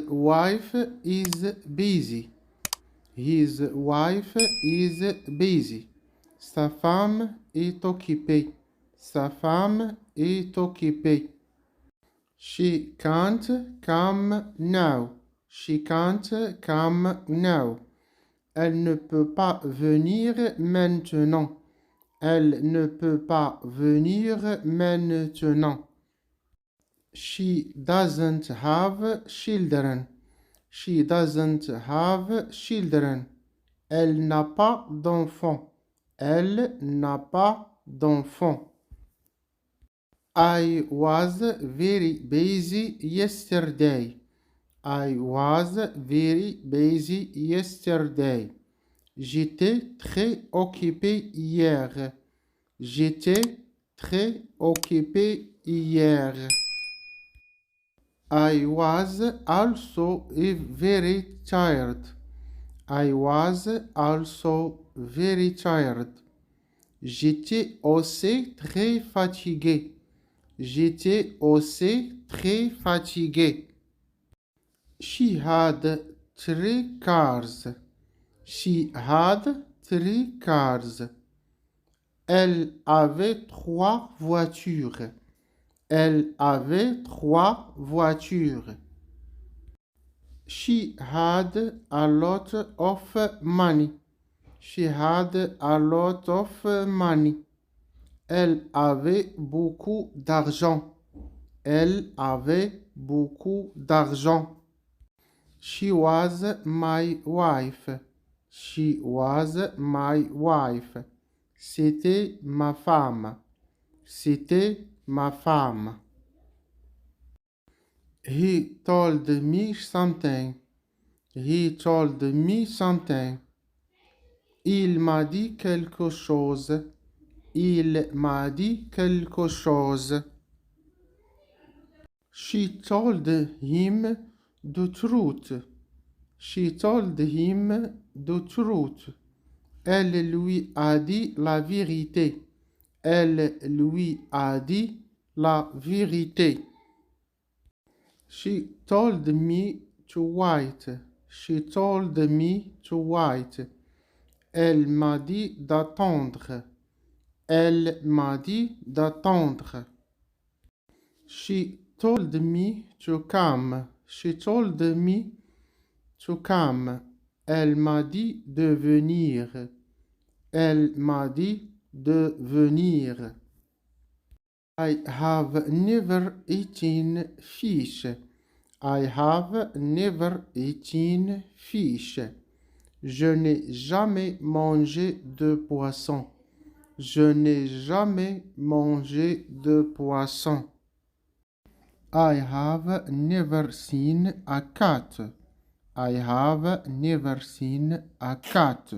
wife is busy. His wife is busy. Sa femme est occupée. Sa femme est occupée. She can't come now. She can't come now. Elle ne peut pas venir maintenant. Elle ne peut pas venir maintenant. She doesn't have children. She doesn't have children. Elle n'a pas d'enfants. Elle n'a pas d'enfants. I was very busy yesterday. I was very busy yesterday. J'étais très occupé hier. J'étais très occupé hier. I was also very tired. I was also very tired. J'étais aussi très fatigué. J'étais aussi très fatigué. She had 3 cars. She had 3 cars. Elle avait 3 voitures. Elle avait 3 voitures. She had a lot of money. She had a lot of money. Elle avait beaucoup d'argent. Elle avait beaucoup d'argent. She was my wife. She was my wife. C'était ma femme. C'était ma femme. He told me something. He told me something. Il m'a dit quelque chose. Il m'a dit quelque chose. She told him the truth. She told him the truth. Elle lui a dit la vérité. Elle lui a dit la vérité. She told me to wait. She told me to wait. Elle m'a dit d'attendre. Elle m'a dit d'attendre. She told me to come. She told me to come. Elle m'a dit de venir. Elle m'a dit de venir. I have never eaten fish. I have never eaten fish. Je n'ai jamais mangé de poisson. Je n'ai jamais mangé de poisson. I have never seen a cat. I have never seen a cat.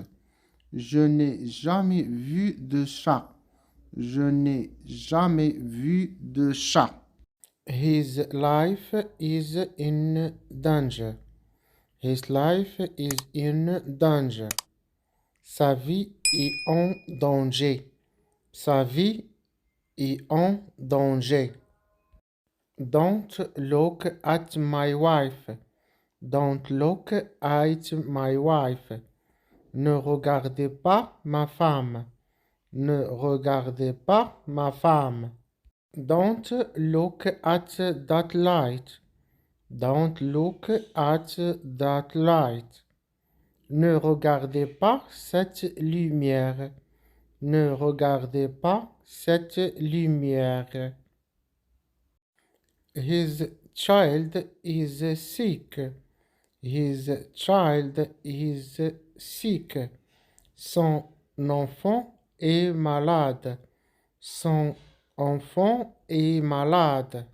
Je n'ai jamais vu de chat. Je n'ai jamais vu de chat. His life is in danger. His life is in danger. Sa vie est en danger. Sa vie est en danger. Don't look at my wife. Don't look at my wife. Ne regardez pas ma femme. Ne regardez pas ma femme. Don't look at that light. Don't look at that light. Ne regardez pas cette lumière. Ne regardez pas cette lumière. His child is sick. His child is sick. Son enfant est malade. Son enfant est malade.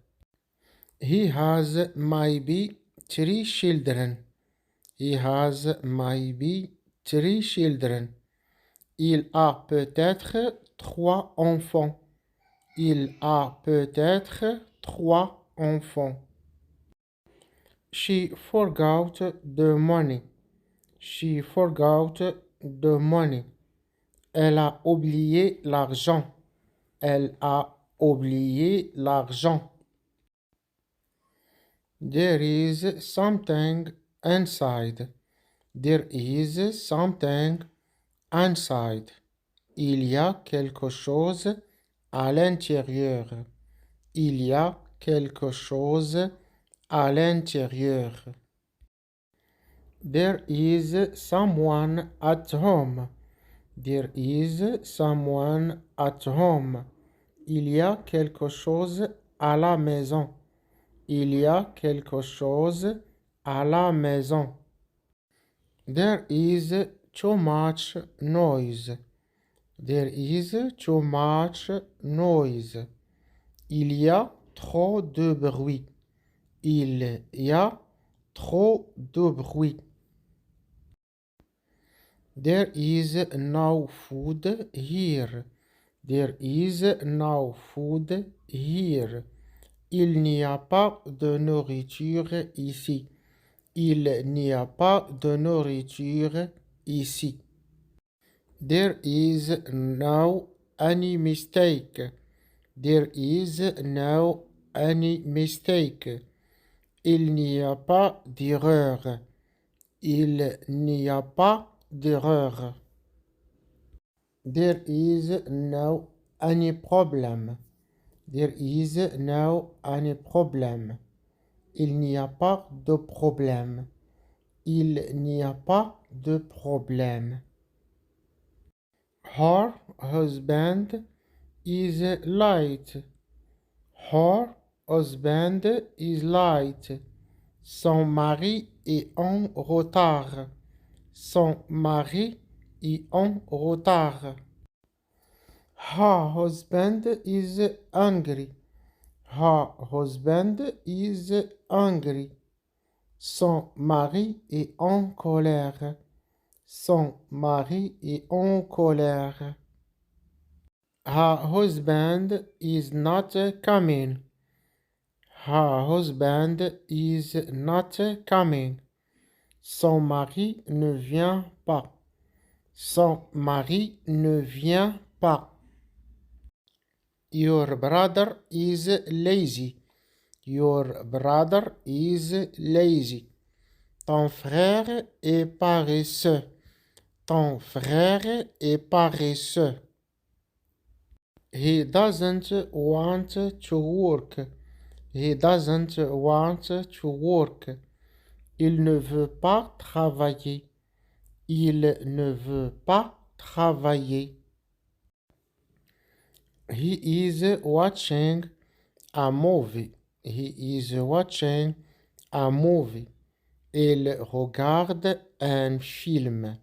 He has maybe 3 children. He has maybe 3 children. Il a peut-être 3 enfants. Il a peut-être 3 enfants. She forgot the money. She forgot the money. Elle a oublié l'argent. Elle a oublié l'argent. There is something inside. There is something inside. Il y a quelque chose à l'intérieur. Il y a quelque chose à l'intérieur. There is someone at home. There is someone at home. Il y a quelque chose à la maison. Il y a quelque chose à la maison. There is too much noise. There is too much noise. Il y a trop de bruit. Il y a trop de bruit. There is no food here. There is no food here. Il n'y a pas de nourriture ici. Il n'y a pas de nourriture ici. There is no any mistake. There is no any mistake. Il n'y a pas d'erreur. Il n'y a pas d'erreur. There is no any problem. There is no any problem. Il n'y a pas de problème. Il n'y a pas de problème. Her husband is late. Her husband is late. Son mari est en retard. Son mari est en retard. Her husband is angry. Her husband is angry. Son mari est en colère. Son mari est en colère. Her husband is not coming. Her husband is not coming. Son mari ne vient pas. Son mari ne vient pas. Your brother is lazy. Your brother is lazy. Ton frère est paresseux. Ton frère est paresseux. He doesn't want to work. He doesn't want to work. Il ne veut pas travailler. Il ne veut pas travailler. He is watching a movie. He is watching a movie. Il regarde un film.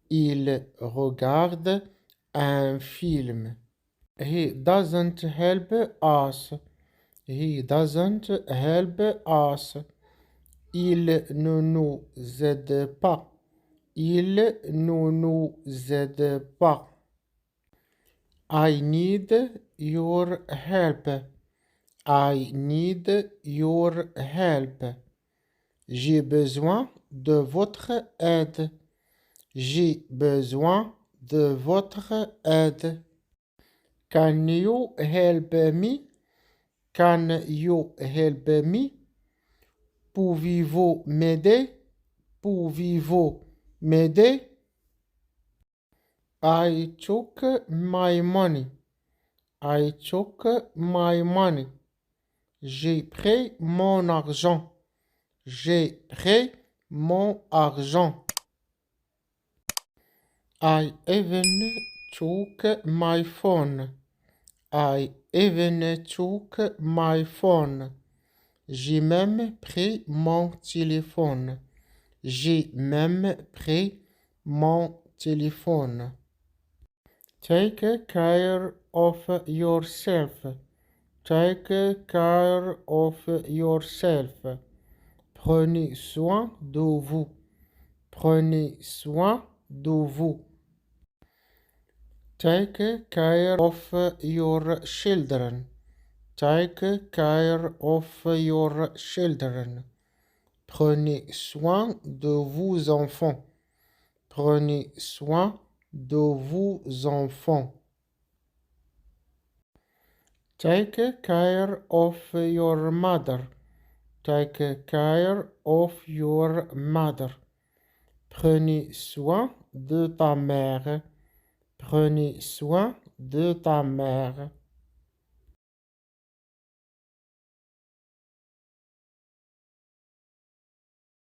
Il regarde un film. He doesn't help us. He doesn't help us. Il ne nous aide pas. Il ne nous aide pas. I need your help. I need your help. J'ai besoin de votre aide. J'ai besoin de votre aide. Can you help me? Can you help me? Pouvez-vous m'aider? Pouvez-vous m'aider? I took my money. I took my money. J'ai pris mon argent. J'ai pris mon argent. I even took my phone. I even took my phone. J'ai même pris mon téléphone. J'ai même pris mon téléphone. Take care of yourself. Take care of yourself. Prenez soin de vous. Prenez soin de vous. Take care of your children. Take care of your children. Prenez soin de vos enfants. Prenez soin de vos enfants. Take care of your mother. Take care of your mother. Prenez soin de ta mère. Prenez soin de ta mère.